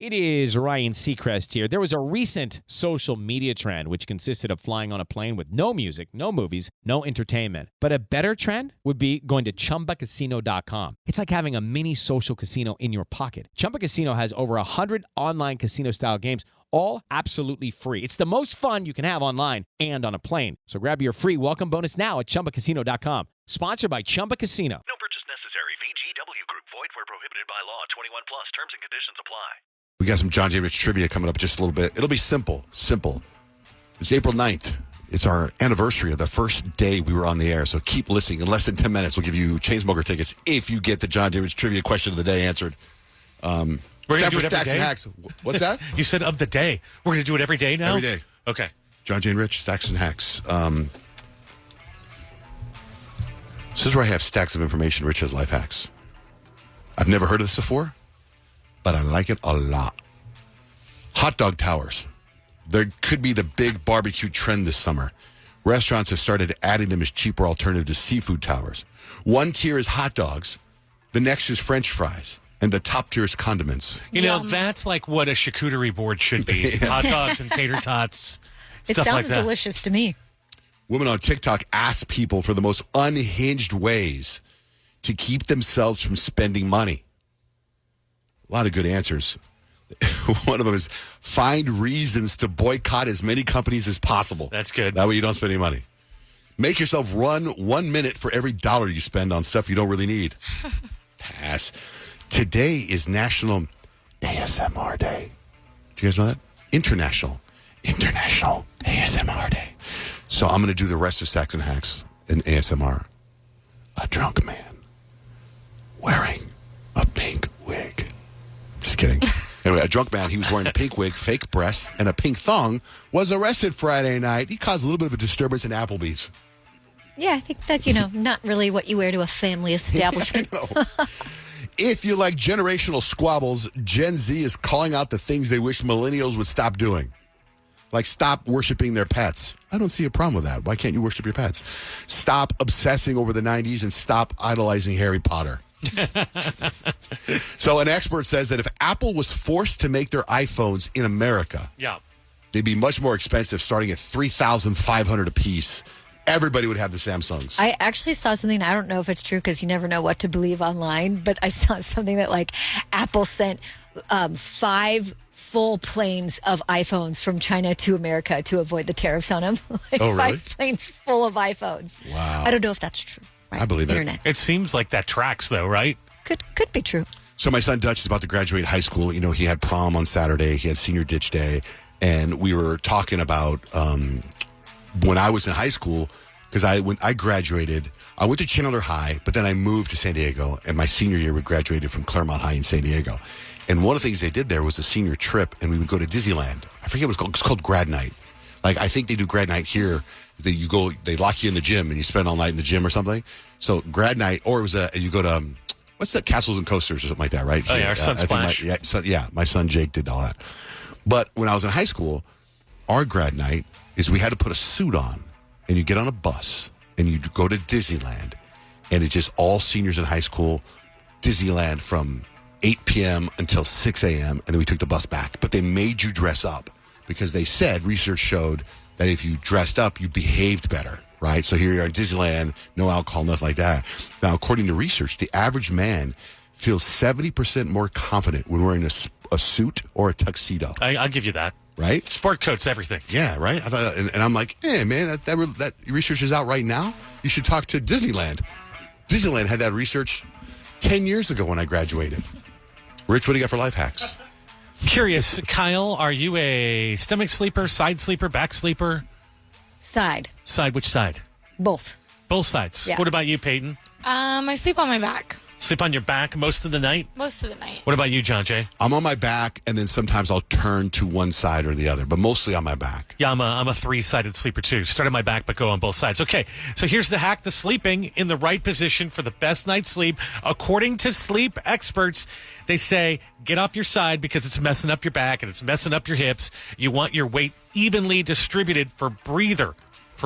It is Ryan Seacrest here. There was a recent social media trend which consisted of flying on a plane with no music, no movies, no entertainment. But a better trend would be going to ChumbaCasino.com. It's like having a mini social casino in your pocket. Chumba Casino has over 100 online casino-style games, all absolutely free. It's the most fun you can have online and on a plane. So grab your free welcome bonus now at ChumbaCasino.com. Sponsored by Chumba Casino. No purchase necessary. VGW Group. Void where prohibited by law. 21 plus. Terms and conditions apply. We got some John J. Rich trivia coming up just a little bit. It'll be simple. It's April 9th. It's our anniversary of the first day we were on the air. So keep listening. In less than 10 minutes, we'll give you Chainsmoker tickets if you get the John J. Rich trivia question of the day answered. We're going to do it Stacks every and day? Hacks. What's that? You said of the day. We're going to do it every day now? Every day. Okay. John J. Rich, Stacks and Hacks. This is where I have stacks of information. Rich has life hacks. I've never heard of this before, but I like it a lot. Hot dog towers. There could be the big barbecue trend this summer. Restaurants have started adding them as cheaper alternative to seafood towers. One tier is hot dogs. The next is French fries. And the top tier is condiments. You know, that's like what a charcuterie board should be. Hot dogs and tater tots, It stuff like sounds that. delicious to me. Women on TikTok ask people for the most unhinged ways to keep themselves from spending money. A lot of good answers. One of them is find reasons to boycott as many companies as possible. That's good. That way you don't spend any money. Make yourself run 1 minute for every dollar you spend on stuff you don't really need. Pass. Today is National ASMR Day. Do you guys know that? International ASMR Day. So I'm going to do the rest of Stacks and Hacks in ASMR. A drunk man wearing a pink wig. Just kidding. Anyway, a drunk man, he was wearing a pink wig, fake breasts, and a pink thong, was arrested Friday night. He caused a little bit of a disturbance in Applebee's. Yeah, I think that, not really what you wear to a family establishment. If you like generational squabbles, Gen Z is calling out the things they wish millennials would stop doing. Like stop worshiping their pets. I don't see a problem with that. Why can't you worship your pets? Stop obsessing over the 90s and stop idolizing Harry Potter. So an expert says that if Apple was forced to make their iPhones in America, they'd be much more expensive, starting at $3,500 a piece. Everybody would have the Samsungs. I actually saw something, I don't know if it's true because you never know what to believe online, but I saw something that like Apple sent 5 full planes of iPhones from China to America to avoid the tariffs on them. Oh, really? 5 planes full of iPhones. Wow. I don't know if that's true. Right? I believe it. Internet. It seems like that tracks, though, right? Could be true. So my son Dutch is about to graduate high school. He had prom on Saturday. He had senior ditch day. And we were talking about when I was in high school, because when I graduated, I went to Chandler High, but then I moved to San Diego. And my senior year, we graduated from Claremont High in San Diego. And one of the things they did there was a senior trip, and we would go to Disneyland. I forget what it's called. It's called grad night. Like, I think they do grad night here. They lock you in the gym, and you spend all night in the gym or something. So grad night, or it was you go to, what's that, Castles and Coasters or something like that, right? Oh, yeah, our son Splash. My son Jake did all that. But when I was in high school, our grad night is we had to put a suit on, and you get on a bus, and you go to Disneyland, and it's just all seniors in high school, Disneyland from 8 p.m. until 6 a.m., and then we took the bus back. But they made you dress up because they said, research showed that if you dressed up, you behaved better, right? So here you are in Disneyland, no alcohol, nothing like that. Now, according to research, the average man feels 70% more confident when wearing a suit or a tuxedo. I'll give you that. Right? Sport coat's everything. Yeah, right? I thought, and I'm like, hey, man, that research is out right now. You should talk to Disneyland. Disneyland had that research 10 years ago when I graduated. Rich, what do you got for life hacks? Curious, Kyle, are you a stomach sleeper, side sleeper, back sleeper? Side. Side, which side? Both. Both sides. Yeah. What about you, Peyton? I sleep on my back Sleep on your back most of the night? most of the night. What about you, John Jay? I'm on my back, and then sometimes I'll turn to one side or the other, but mostly on my back. Yeah, I'm a 3-sided sleeper, too. Start on my back, but go on both sides. Okay, so here's the hack. The sleeping in the right position for the best night's sleep. According to sleep experts, they say get off your side because it's messing up your back and it's messing up your hips. You want your weight evenly distributed for breather.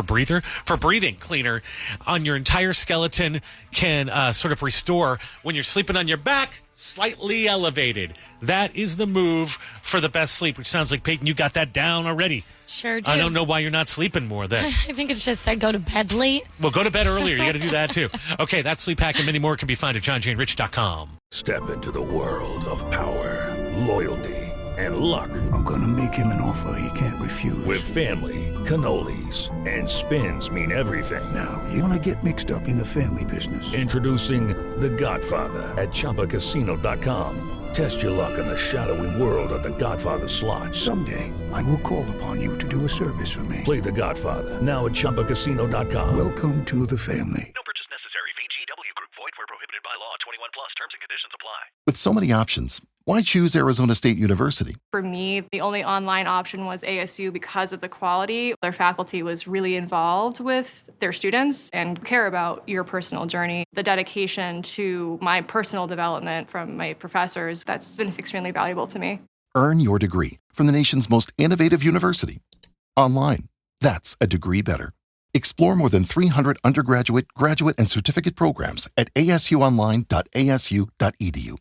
for breathing cleaner on your entire skeleton can sort of restore when you're sleeping on your back, slightly elevated. That is the move for the best sleep, which sounds like, Peyton, you got that down already. Sure do. I don't know why you're not sleeping more then. I think it's just I go to bed late. Well, go to bed earlier. You got to do that too. Okay, that sleep hack and many more can be found at johnjanerich.com. Step into the world of power, loyalty, and luck. I'm gonna make him an offer he can't refuse. With family, cannolis, and spins mean everything. Now, you wanna get mixed up in the family business. Introducing The Godfather at ChumbaCasino.com. Test your luck in the shadowy world of The Godfather slot. Someday, I will call upon you to do a service for me. Play The Godfather now at ChumbaCasino.com. Welcome to the family. No purchase necessary. VGW Group. Void where prohibited by law. 21 plus. Terms and conditions apply. With so many options, why choose Arizona State University? For me, the only online option was ASU because of the quality. Their faculty was really involved with their students and care about your personal journey. The dedication to my personal development from my professors, that's been extremely valuable to me. Earn your degree from the nation's most innovative university. Online. That's a degree better. Explore more than 300 undergraduate, graduate, and certificate programs at asuonline.asu.edu.